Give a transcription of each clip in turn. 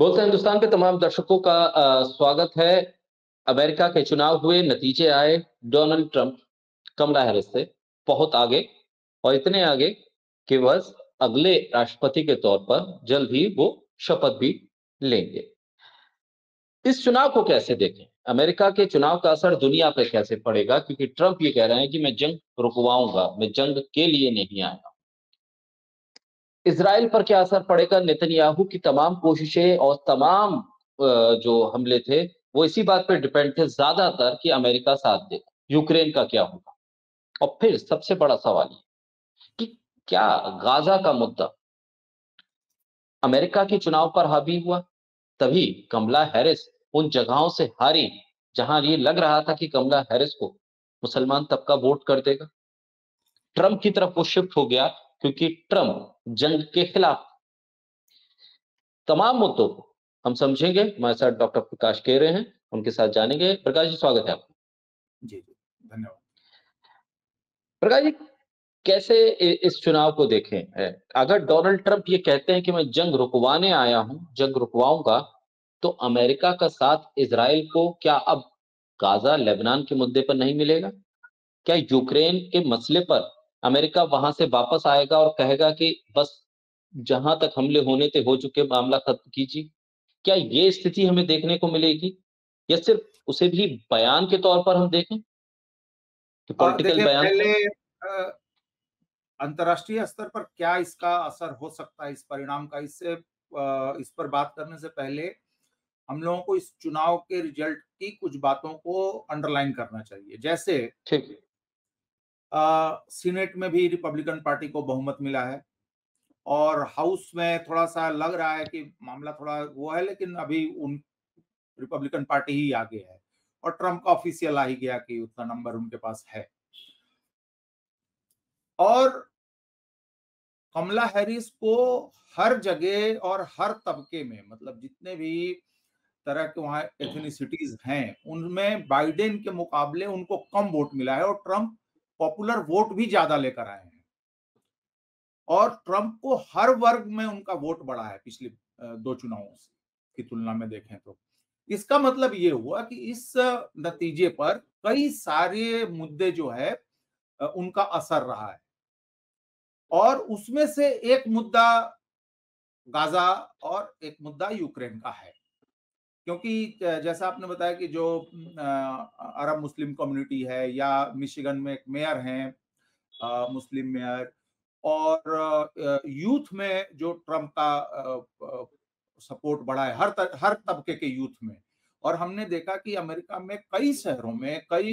बोलते हिंदुस्तान पे तमाम दर्शकों का स्वागत है। अमेरिका के चुनाव हुए, नतीजे आए। डोनाल्ड ट्रंप कमला हैरिस से बहुत आगे, और इतने आगे कि बस अगले राष्ट्रपति के तौर पर जल्द ही वो शपथ भी लेंगे। इस चुनाव को कैसे देखें? अमेरिका के चुनाव का असर दुनिया पे कैसे पड़ेगा? क्योंकि ट्रंप ये कह रहे हैं कि मैं जंग रुकवाऊंगा, मैं जंग के लिए नहीं आया। इजराइल पर क्या असर पड़ेगा? नेतन्याहू की तमाम कोशिशें और तमाम जो हमले थे वो इसी बात पर डिपेंड थे ज्यादातर कि अमेरिका साथ देगा। यूक्रेन का क्या होगा? और फिर सबसे बड़ा सवाल ये कि क्या गाजा का मुद्दा अमेरिका के चुनाव पर हावी हुआ, तभी कमला हैरिस उन जगहों से हारी जहां ये लग रहा था कि कमला हैरिस को मुसलमान तबका वोट कर देगा। ट्रंप की तरफ वो शिफ्ट हो गया क्योंकि ट्रंप जंग के खिलाफ। तमाम मुद्दों को हम समझेंगे। हमारे साथ डॉक्टर प्रकाश केरे हैं, उनके साथ जानेंगे। प्रकाश जी, स्वागत है आपका। जी जी, धन्यवाद। प्रकाश जी, कैसे इस चुनाव को देखें? अगर डोनाल्ड ट्रंप ये कहते हैं कि मैं जंग रुकवाने आया हूं, जंग रुकवाऊंगा, तो अमेरिका का साथ इजराइल को क्या अब गाजा लेबनान के मुद्दे पर नहीं मिलेगा? क्या यूक्रेन के मसले पर अमेरिका वहां से वापस आएगा और कहेगा कि बस जहां तक हमले होने थे हो चुके, मामला खत्म कीजिए? क्या ये स्थिति हमें देखने को मिलेगी, या सिर्फ उसे भी बयान के तौर पर हम देखें कि पॉलिटिकल देखिए, बयान था? पहले अंतर्राष्ट्रीय स्तर पर क्या इसका असर हो सकता है, इस परिणाम का, इस पर बात करने से पहले हम लोगों को इस चुनाव के रिजल्ट की कुछ बातों को अंडरलाइन करना चाहिए। जैसे ठीक। सीनेट में भी रिपब्लिकन पार्टी को बहुमत मिला है, और हाउस में थोड़ा सा लग रहा है कि मामला थोड़ा वो है, लेकिन अभी उन रिपब्लिकन पार्टी ही आगे है, और ट्रंप का ऑफिशियल आ ही गया कि उतना नंबर उनके पास है। और कमला हैरिस को हर जगह और हर तबके में, मतलब जितने भी तरह के वहां एथनिसिटीज हैं, उनमें बाइडेन के मुकाबले उनको कम वोट मिला है, और ट्रंप पॉपुलर वोट भी ज्यादा लेकर आए हैं। और ट्रंप को हर वर्ग में उनका वोट बढ़ा है पिछले दो चुनावों की तुलना में देखें तो। इसका मतलब ये हुआ कि इस नतीजे पर कई सारे मुद्दे जो है उनका असर रहा है, और उसमें से एक मुद्दा गाजा और एक मुद्दा यूक्रेन का है। क्योंकि जैसा आपने बताया कि जो अरब मुस्लिम कम्युनिटी है, या मिशिगन में एक मेयर हैं मुस्लिम मेयर, और यूथ में जो ट्रंप का सपोर्ट बढ़ा है, हर तबके के यूथ में। और हमने देखा कि अमेरिका में कई शहरों में, कई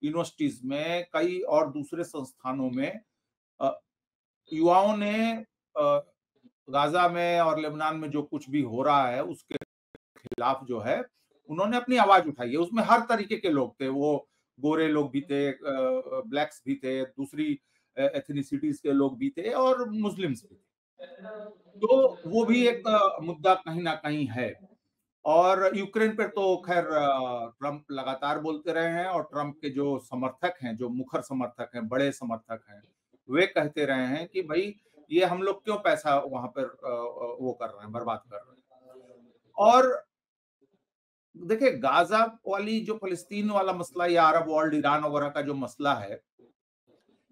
यूनिवर्सिटीज में, कई और दूसरे संस्थानों में युवाओं ने गाजा में और लेबनान में जो कुछ भी हो रहा है उसके खिलाफ जो है उन्होंने अपनी आवाज उठाई है। उसमें हर तरीके के लोग थे, वो गोरे लोग भी थे, ब्लैक्स भी थे, दूसरी एथनिसिटीज के लोग भी थे, और मुस्लिम्स भी थे। तो वो भी एक मुद्दा कहीं ना कहीं है। और यूक्रेन पर तो खैर ट्रंप लगातार बोलते रहे हैं, और ट्रंप के जो समर्थक हैं, जो मुखर समर्थक हैं, बड़े समर्थक हैं, वे कहते रहे हैं कि भाई ये हम लोग क्यों पैसा वहां पर वो कर रहे हैं, बर्बाद कर रहे हैं। और देखिए, गाजा वाली जो फलस्तीन वाला मसला, या अरब वर्ल्ड, ईरान वगैरह का जो मसला है,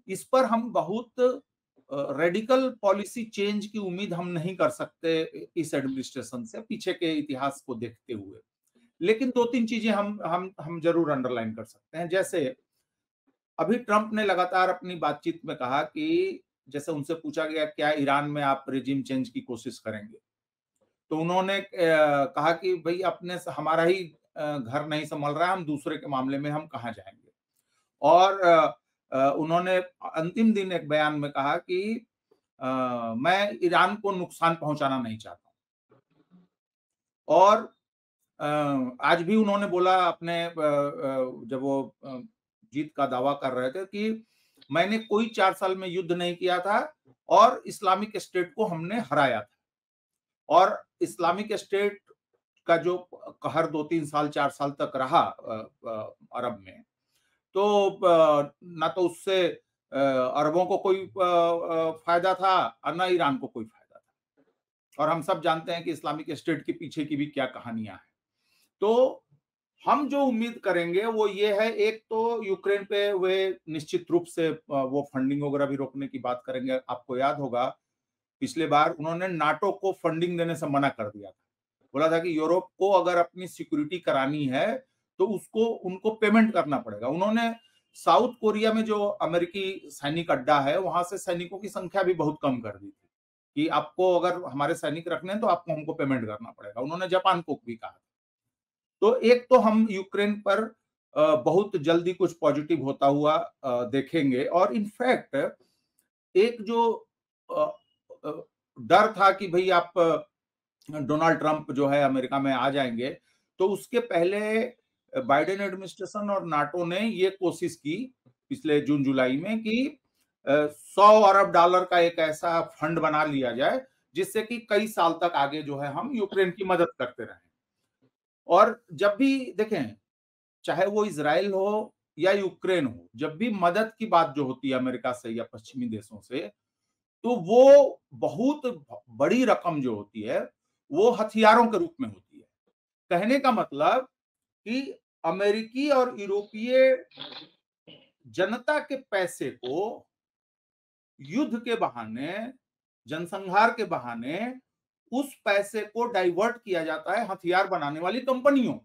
इस पर हम बहुत रेडिकल पॉलिसी चेंज की उम्मीद हम नहीं कर सकते इस एडमिनिस्ट्रेशन से, पीछे के इतिहास को देखते हुए। लेकिन दो तीन चीजें हम जरूर अंडरलाइन कर सकते हैं। जैसे अभी ट्रंप ने लगातार अपनी बातचीत में कहा कि जैसे उनसे पूछा गया क्या ईरान में आप रेजिम चेंज की कोशिश करेंगे, तो उन्होंने कहा कि भाई अपने हमारा ही घर नहीं संभल रहा है, हम दूसरे के मामले में हम कहाँ जाएंगे। और उन्होंने अंतिम दिन एक बयान में कहा कि मैं ईरान को नुकसान पहुंचाना नहीं चाहता हूं। और आज भी उन्होंने बोला अपने जब वो जीत का दावा कर रहे थे कि मैंने कोई 4 साल में युद्ध नहीं किया था, और इस्लामिक स्टेट को हमने हराया था। और इस्लामिक स्टेट का जो कहर 2-3 साल 4 साल तक रहा अरब में, तो ना तो उससे अरबों को कोई फायदा था, और ना ईरान को कोई फायदा था। और हम सब जानते हैं कि इस्लामिक स्टेट के पीछे की भी क्या कहानियां हैं। तो हम जो उम्मीद करेंगे वो ये है, एक तो यूक्रेन पे वे निश्चित रूप से वो फंडिंग वगैरह भी रोकने की बात करेंगे। आपको याद होगा पिछले बार उन्होंने नाटो को फंडिंग देने से मना कर दिया था। बोला था कि यूरोप को अगर अपनी सिक्योरिटी करानी है तो उसको उनको पेमेंट करना पड़ेगा। उन्होंने साउथ कोरिया में जो अमेरिकी सैनिक अड्डा है वहां से सैनिकों की संख्या भी बहुत कम कर दी थी कि आपको अगर हमारे सैनिक रखने हैं तो आपको हमको पेमेंट करना पड़ेगा। उन्होंने जापान को भी कहा। तो एक तो हम यूक्रेन पर बहुत जल्दी कुछ पॉजिटिव होता हुआ देखेंगे। और इनफैक्ट एक जो अ, अ, डर था कि भाई आप डोनाल्ड ट्रंप जो है अमेरिका में आ जाएंगे, तो उसके पहले बाइडेन एडमिनिस्ट्रेशन और नाटो ने ये कोशिश की पिछले जून जुलाई में कि 100 अरब डॉलर का एक ऐसा फंड बना लिया जाए जिससे कि कई साल तक आगे जो है हम यूक्रेन की मदद करते रहें। और जब भी देखें, चाहे वो इजराइल हो या यूक्रेन हो, जब भी मदद की बात जो होती है अमेरिका से या पश्चिमी देशों से, तो वो बहुत बड़ी रकम जो होती है वो हथियारों के रूप में होती है। कहने का मतलब कि अमेरिकी और यूरोपीय जनता के पैसे को युद्ध के बहाने, जनसंहार के बहाने उस पैसे को डाइवर्ट किया जाता है हथियार बनाने वाली कंपनियों,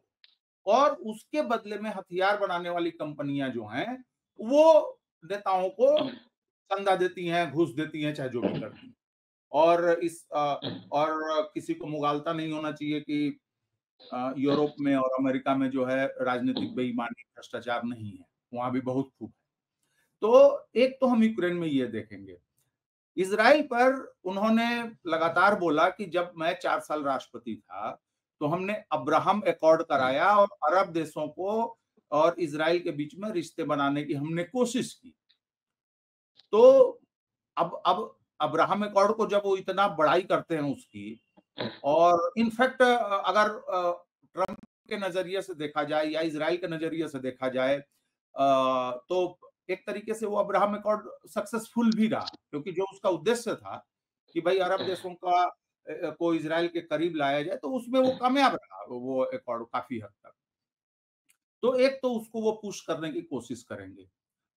और उसके बदले में हथियार बनाने वाली कंपनियां जो हैं वो नेताओं को चंदा देती हैं, घूस देती हैं, चाहे जो भी करती हैं। और और किसी को मुगालता नहीं होना चाहिए कि यूरोप में और अमेरिका में जो है राजनीतिक बेईमानी, भ्रष्टाचार नहीं है, वहां भी बहुत खूब है। तो एक तो हम यूक्रेन में ये देखेंगे। इजराइल पर उन्होंने लगातार बोला कि जब मैं 4 साल राष्ट्रपति था तो हमने अब्राहम एकॉर्ड कराया और अरब देशों को और इजराइल के बीच में रिश्ते बनाने की हमने कोशिश की। तो अब अब्राहम एकॉर्ड को जब वो इतना बड़ाई करते हैं उसकी, और इनफैक्ट अगर ट्रंप के नजरिए से देखा जाए या इजराइल के नजरिए से देखा जाए, तो एक तरीके से वो अब्राहम एकॉर्ड सक्सेसफुल भी रहा, क्योंकि जो उसका उद्देश्य था कि भाई अरब देशों का को इजराइल के करीब लाया जाए, तो उसमें वो कामयाब रहा वो एकॉर्ड काफी हद तक। तो एक तो उसको वो पुश करने की कोशिश करेंगे।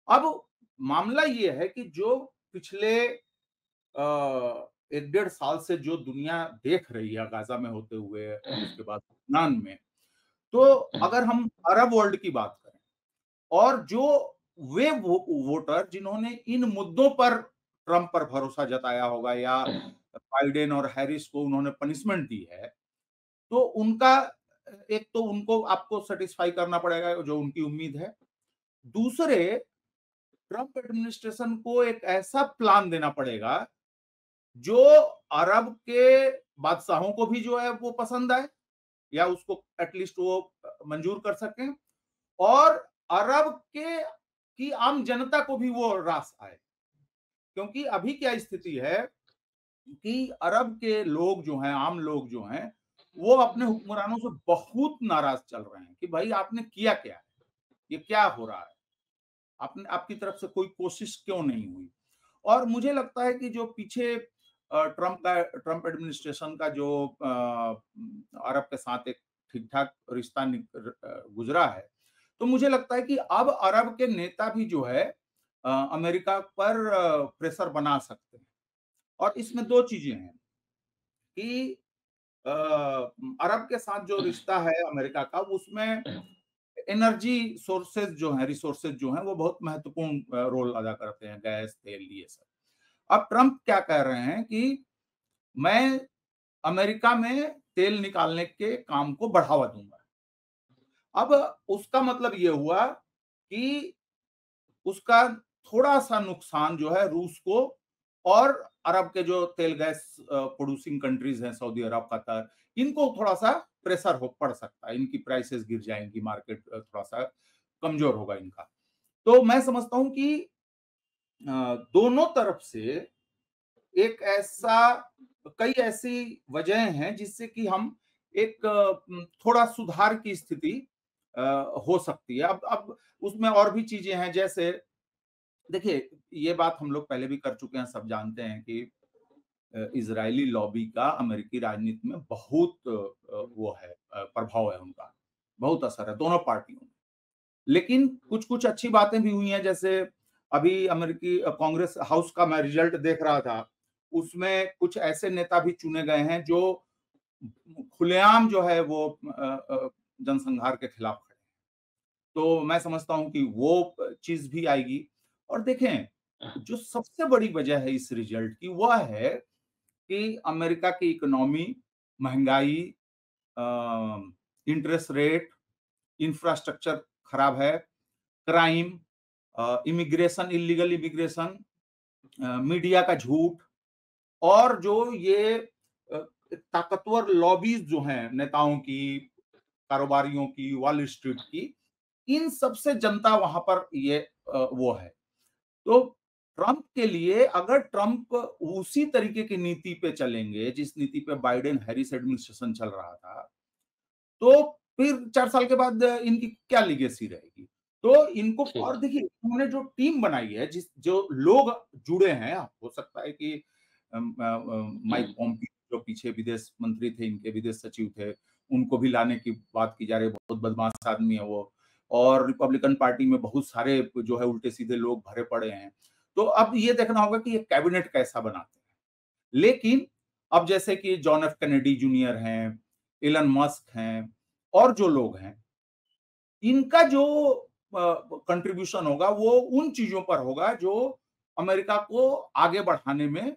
अब मामला ये है कि जो पिछले 1 डेढ़ साल से जो दुनिया देख रही है गाजा में होते हुए और उसके बाद लबनान में, तो अगर हम अरब वर्ल्ड की बात करें और जो वे वोटर जिन्होंने इन मुद्दों पर ट्रंप पर भरोसा जताया होगा या बाइडेन और हैरिस को उन्होंने पनिशमेंट दी है, तो उनका एक तो उनको आपको सेटिस्फाई करना पड़ेगा जो उनकी उम्मीद है। दूसरे, ट्रंप एडमिनिस्ट्रेशन को एक ऐसा प्लान देना पड़ेगा जो अरब के बादशाहों को भी जो है वो पसंद आए या उसको एटलीस्ट वो मंजूर कर सकें, और अरब के की आम जनता को भी वो रास आए। क्योंकि अभी क्या स्थिति है कि अरब के लोग जो हैं, आम लोग जो हैं, वो अपने हुक्मरानों से बहुत नाराज चल रहे हैं कि भाई आपने किया क्या है, ये क्या हो रहा है, आपने आपकी तरफ से कोई कोशिश क्यों नहीं हुई। और मुझे लगता है कि जो पीछे ट्रंप एडमिनिस्ट्रेशन का जो अरब के साथ एक ठीक ठाक रिश्ता गुजरा है, तो मुझे लगता है कि अब अरब के नेता भी जो है अमेरिका पर प्रेशर बना सकते हैं। और इसमें दो चीजें हैं कि अरब के साथ जो रिश्ता है अमेरिका का, उसमें एनर्जी सोर्सेज जो हैं, रिसोर्सेज जो हैं, वो बहुत महत्वपूर्ण रोल अदा करते हैं, गैस, तेल, ये सब। अब ट्रंप क्या कह रहे हैं कि मैं अमेरिका में तेल निकालने के काम को बढ़ावा दूंगा। अब उसका मतलब ये हुआ कि उसका थोड़ा सा नुकसान जो है रूस को और अरब के जो तेल गैस प्रोड्यूसिंग कंट्रीज हैं, सऊदी अरब, कतर, इनको थोड़ा सा प्रेशर हो पड़ सकता है, इनकी प्राइसेस गिर जाएंगी, मार्केट थोड़ा सा कमजोर होगा इनका। तो मैं समझता हूं कि दोनों तरफ से एक ऐसा, कई ऐसी वजह हैं जिससे कि हम एक थोड़ा सुधार की स्थिति हो सकती है। अब उसमें और भी चीजें हैं, जैसे देखिए ये बात हम लोग पहले भी कर चुके हैं, सब जानते हैं कि इजरायली लॉबी का अमेरिकी राजनीति में बहुत वो है, प्रभाव है उनका, बहुत असर है दोनों पार्टियों में। लेकिन कुछ-कुछ अच्छी बातें भी हुई हैं, जैसे अभी अमेरिकी कांग्रेस हाउस का मैं रिजल्ट देख रहा था, उसमें कुछ ऐसे नेता भी चुने गए हैं जो खुलेआम जो है वो जनसंहार के खिलाफ खड़े हैं। तो मैं समझता हूँ कि वो चीज़ भी आएगी। और देखें, जो सबसे बड़ी वजह है इस रिजल्ट की, वह है कि अमेरिका की इकोनॉमी, महँगाई, इंटरेस्ट रेट, इंफ्रास्ट्रक्चर खराब है, crime, immigration, illegal immigration, media का झूठ, और जो ये ताकतवर लॉबीज जो हैं नेताओं की, कारोबारियों की, वॉल स्ट्रीट की, इन सब से जनता वहां पर ये वो है। तो ट्रंप के लिए, अगर ट्रंप उसी तरीके की नीति पे चलेंगे जिस नीति पे बाइडेन हैरिस एडमिनिस्ट्रेशन चल रहा था, तो फिर 4 साल के बाद इनकी क्या लीगेसी रहेगी? तो इनको, ठीक। और देखिए उन्होंने जो टीम बनाई है, जिस जो लोग जुड़े हैं, हो सकता है कि माइक पोम्पियो जो पीछे विदेश मंत्री थे, इनके विदेश सचिव थे, उनको भी लाने की बात की जा रही है, बहुत बदमाश आदमी है वो। और रिपब्लिकन पार्टी में बहुत सारे जो है उल्टे-सीधे लोग भरे पड़े हैं। तो अब ये देखना होगा कि ये कैबिनेट कैसा बनाते हैं। लेकिन अब जैसे कि जॉन एफ कैनेडी जूनियर हैं, इलन मस्क हैं, और जो लोग हैं, इनका जो कंट्रीब्यूशन होगा वो उन चीजों पर होगा जो अमेरिका को आगे बढ़ाने में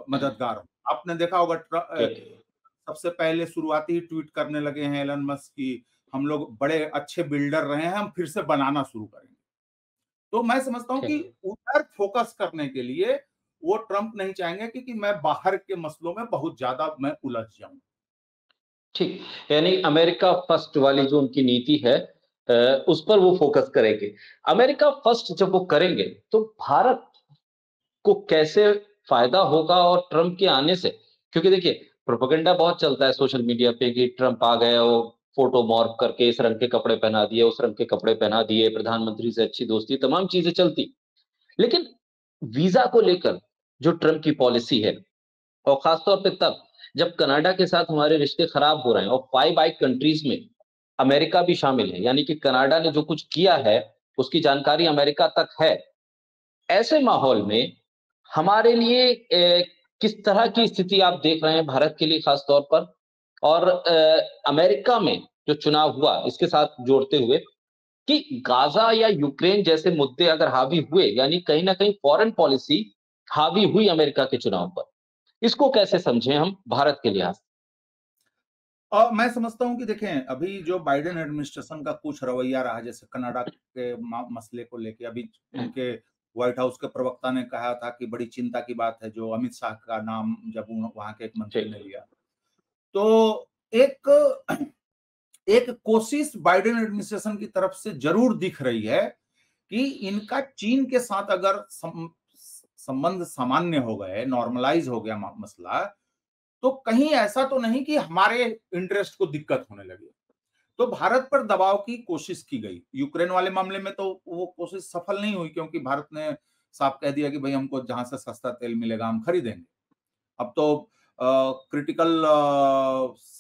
मददगार हो। आपने देखा होगा ठीक। सबसे पहले शुरुआती ही ट्वीट करने लगे हैं एलन मस्क की, हम लोग बड़े अच्छे बिल्डर रहे हैं, हम फिर से बनाना शुरू करेंगे। तो मैं समझता हूं कि ठीक। उधर फोकस करने के लिए वो ट्रंप नहीं चाहेंगे कि मैं बाहर के मसलों में बहुत ज्यादा मैं उलझ जाऊं। ठीक, यानी अमेरिका फर्स्ट वाली जो उनकी नीति है उस पर वो फोकस करेंगे। अमेरिका फर्स्ट जब वो करेंगे, तो भारत को कैसे फ़ायदा होगा और ट्रम्प के आने से? क्योंकि देखिए, प्रोपेगेंडा बहुत चलता है सोशल मीडिया पे कि ट्रम्प आ गए, वो फ़ोटो मॉर्फ करके इस रंग के कपड़े पहना दिए, उस रंग के कपड़े पहना दिए, प्रधानमंत्री से अच्छी दोस्ती, तमाम चीज़ें चलती। लेकिन वीज़ा को लेकर जो ट्रम्प की पॉलिसी है, और खास तौर पे तब जब कनाडा के साथ हमारे रिश्ते खराब हो रहे हैं और 5 आई कंट्रीज में अमेरिका भी शामिल है, यानी कि कनाडा ने जो कुछ किया है उसकी जानकारी अमेरिका तक है। ऐसे माहौल में हमारे लिए किस तरह की स्थिति आप देख रहे हैं भारत के लिए खास तौर पर? और अमेरिका में जो चुनाव हुआ इसके साथ जोड़ते हुए कि गाजा या यूक्रेन जैसे मुद्दे अगर हावी हुए, यानी कहीं न कहीं फॉरेन पॉलिसी हावी हुई अमेरिका के चुनाव पर। इसको कैसे समझें हम भारत के लिहाज से? और मैं समझता हूं कि देखें, अभी जो बाइडेन एडमिनिस्ट्रेशन का कुछ रवैया रहा, जैसे कनाडा के मसले को लेके, अभी उनके व्हाइट हाउस के प्रवक्ता ने कहा था कि बड़ी चिंता की बात है जो अमित शाह का नाम जब वहां के एक मंत्री ठीक। ने लिया, तो एक एक कोशिश बाइडेन एडमिनिस्ट्रेशन की तरफ से जरूर दिख रही है कि इनका चीन के साथ अगर संबंध सामान्य हो गए, नॉर्मलाइज हो गया मसला, तो कहीं ऐसा तो नहीं कि हमारे इंटरेस्ट को दिक्कत होने लगी। तो भारत पर दबाव की कोशिश की गई। यूक्रेन वाले मामले में तो वो कोशिश सफल नहीं हुई, क्योंकि भारत ने साफ कह दिया कि भाई हमको जहां से सस्ता तेल मिलेगा हम खरीदेंगे। अब तो क्रिटिकल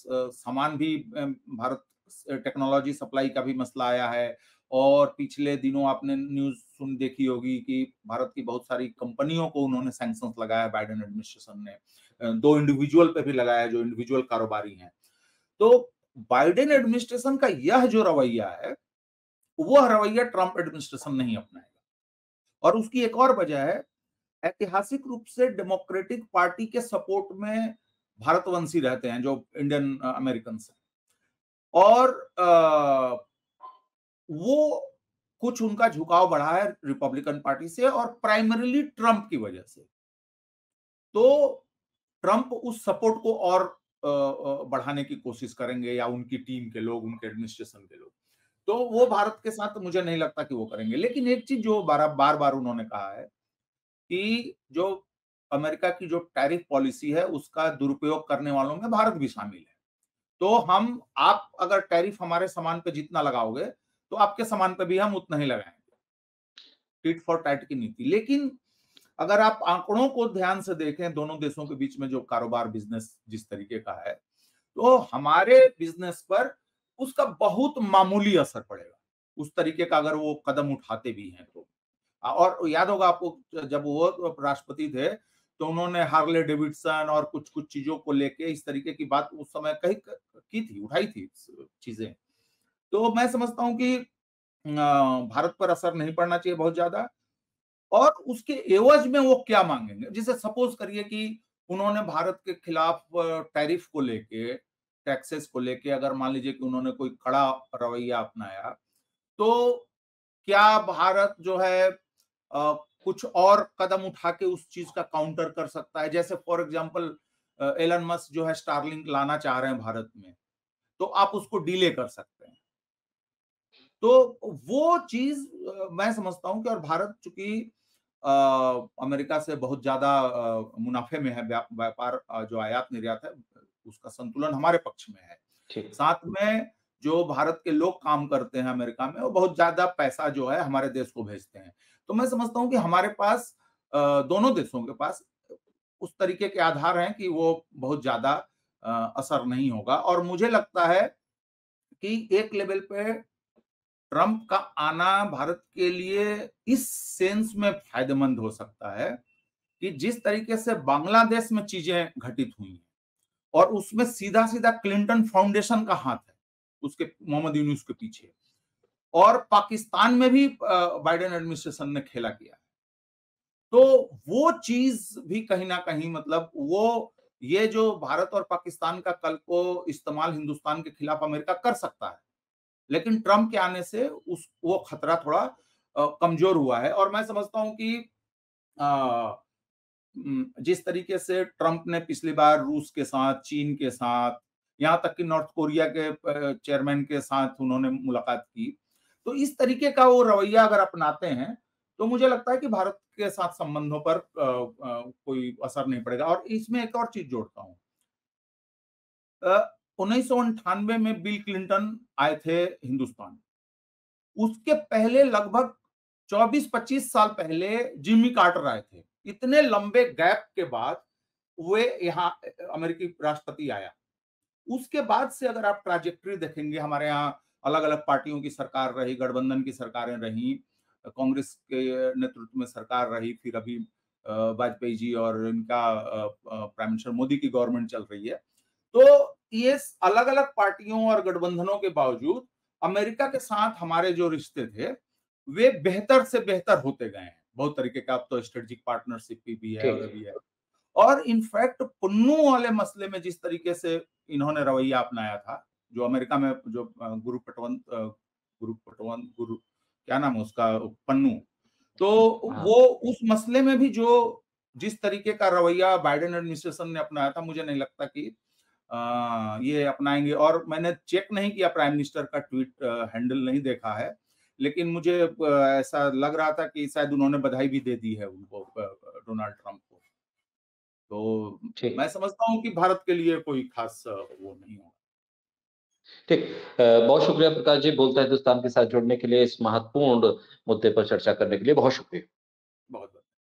सामान भी भारत, टेक्नोलॉजी सप्लाई का भी मसला आया है। और पिछले दिनों आपने न्यूज सुन देखी होगी कि भारत की बहुत सारी कंपनियों को उन्होंने सैंक्शंस लगाया बाइडेन एडमिनिस्ट्रेशन ने, 2 इंडिविजुअल पे भी लगाया जो इंडिविजुअल कारोबारी हैं। तो बाइडेन एडमिनिस्ट्रेशन का यह जो रवैया है, वह रवैया ट्रंप एडमिनिस्ट्रेशन नहीं अपनाएगा। और उसकी एक और वजह है, ऐतिहासिक रूप से डेमोक्रेटिक पार्टी के सपोर्ट में भारतवंशी रहते हैं जो इंडियन अमेरिकन हैं, और वो कुछ उनका झुकाव बढ़ा है रिपब्लिकन पार्टी से, और प्राइमरीली ट्रंप की वजह से। तो ट्रंप उस सपोर्ट को और बढ़ाने की कोशिश करेंगे, या उनकी टीम के लोग, उनके एडमिनिस्ट्रेशन के लोग। तो वो भारत के साथ मुझे नहीं लगता कि वो करेंगे। लेकिन एक चीज जो बार बार उन्होंने कहा है कि जो अमेरिका की जो टैरिफ पॉलिसी है उसका दुरुपयोग करने वालों में भारत भी शामिल है। तो हम, आप अगर टैरिफ हमारे सामान पे जितना लगाओगे, तो आपके सामान पे भी हम उतना ही लगाएंगे। टिट फॉर टैट की नीति। लेकिन अगर आप आंकड़ों को ध्यान से देखें, दोनों देशों के बीच में जो कारोबार बिजनेस जिस तरीके का है, तो हमारे बिजनेस पर उसका बहुत मामूली असर पड़ेगा, उस तरीके का अगर वो कदम उठाते भी हैं तो। और याद होगा आपको, जब वो राष्ट्रपति थे तो उन्होंने हार्ले डेविडसन और कुछ कुछ चीजों को लेके इस तरीके की बात उस समय कही की थी, उठाई थी चीजें। तो मैं समझता हूं कि भारत पर असर नहीं पड़ना चाहिए बहुत ज्यादा। और उसके एवज में वो क्या मांगेंगे, जैसे सपोज करिए कि उन्होंने भारत के खिलाफ टैरिफ को लेके, टैक्सेस को लेके अगर मान लीजिए कि उन्होंने कोई कड़ा रवैया अपनाया, तो क्या भारत जो है कुछ और कदम उठा के उस चीज का काउंटर कर सकता है? जैसे फॉर एग्जांपल एलन मस्क जो है स्टारलिंक लाना चाह रहे हैं भारत में, तो आप उसको डिले कर सकते हैं। तो वो चीज मैं समझता हूं कि, और भारत चूंकि अमेरिका से बहुत ज्यादा मुनाफे में है, व्यापार जो आयात निर्यात है उसका संतुलन हमारे पक्ष में है। ठीक। साथ में जो भारत के लोग काम करते हैं अमेरिका में, वो बहुत ज्यादा पैसा जो है हमारे देश को भेजते हैं। तो मैं समझता हूं कि हमारे पास दोनों देशों के पास उस तरीके के आधार हैं कि वो बहुत ज्यादा असर नहीं होगा। और मुझे लगता है कि एक लेवल पे ट्रंप का आना भारत के लिए इस सेंस में फायदेमंद हो सकता है कि जिस तरीके से बांग्लादेश में चीजें घटित हुई हैं, और उसमें सीधा सीधा क्लिंटन फाउंडेशन का हाथ है, उसके मोहम्मद यूनुस के पीछे, और पाकिस्तान में भी बाइडेन एडमिनिस्ट्रेशन ने खेला किया। तो वो चीज भी कहीं ना कहीं, मतलब वो ये जो भारत और पाकिस्तान का कल को इस्तेमाल हिंदुस्तान के खिलाफ अमेरिका कर सकता है, लेकिन ट्रंप के आने से उस वो खतरा थोड़ा कमजोर हुआ है। और मैं समझता हूं कि जिस तरीके से ट्रंप ने पिछली बार रूस के साथ, चीन के साथ, यहां तक कि नॉर्थ कोरिया के चेयरमैन के साथ उन्होंने मुलाकात की, तो इस तरीके का वो रवैया अगर अपनाते हैं तो मुझे लगता है कि भारत के साथ संबंधों पर कोई असर नहीं पड़ेगा। और इसमें एक और चीज जोड़ता हूं, 1998 में बिल क्लिंटन आए थे हिंदुस्तान, उसके पहले लगभग 24-25 साल पहले जिमी कार्टर आए थे। इतने लंबे गैप के बाद वे यहाँ अमेरिकी राष्ट्रपति आया। उसके बाद से अगर आप ट्रैजेक्टरी देखेंगे, हमारे यहाँ अलग अलग पार्टियों की सरकार रही, गठबंधन की सरकारें रही, कांग्रेस के नेतृत्व में सरकार रही, फिर अभी वाजपेयी जी और इनका प्राइम मिनिस्टर मोदी की गवर्नमेंट चल रही है। तो ये अलग अलग पार्टियों और गठबंधनों के बावजूद अमेरिका के साथ हमारे जो रिश्ते थे वे बेहतर से बेहतर होते गए हैं। बहुत तरीके का अब तो स्ट्रेटेजिक पार्टनरशिप भी है और ठीक। अभी है। और इनफैक्ट पुन्नू वाले मसले में जिस तरीके से इन्होंने रवैया अपनाया था, जो अमेरिका में जो गुरु क्या नाम है उसका, पन्नू, तो हाँ। वो उस मसले में भी जो जिस तरीके का रवैया बाइडेन एडमिनिस्ट्रेशन ने अपनाया था, मुझे नहीं लगता कि ये अपनाएंगे। और मैंने चेक नहीं किया, प्राइम मिनिस्टर का ट्वीट हैंडल नहीं देखा है, लेकिन मुझे ऐसा लग रहा था कि शायद उन्होंने बधाई भी दे दी है उनको, डोनाल्ड ट्रंप को। तो ठीक। मैं समझता हूँ कि भारत के लिए कोई खास वो नहीं होगा। ठीक। बहुत शुक्रिया प्रकाश जी, बोलता हिंदुस्तान के साथ जुड़ने के लिए, इस महत्वपूर्ण मुद्दे पर चर्चा करने के लिए बहुत शुक्रिया। बहुत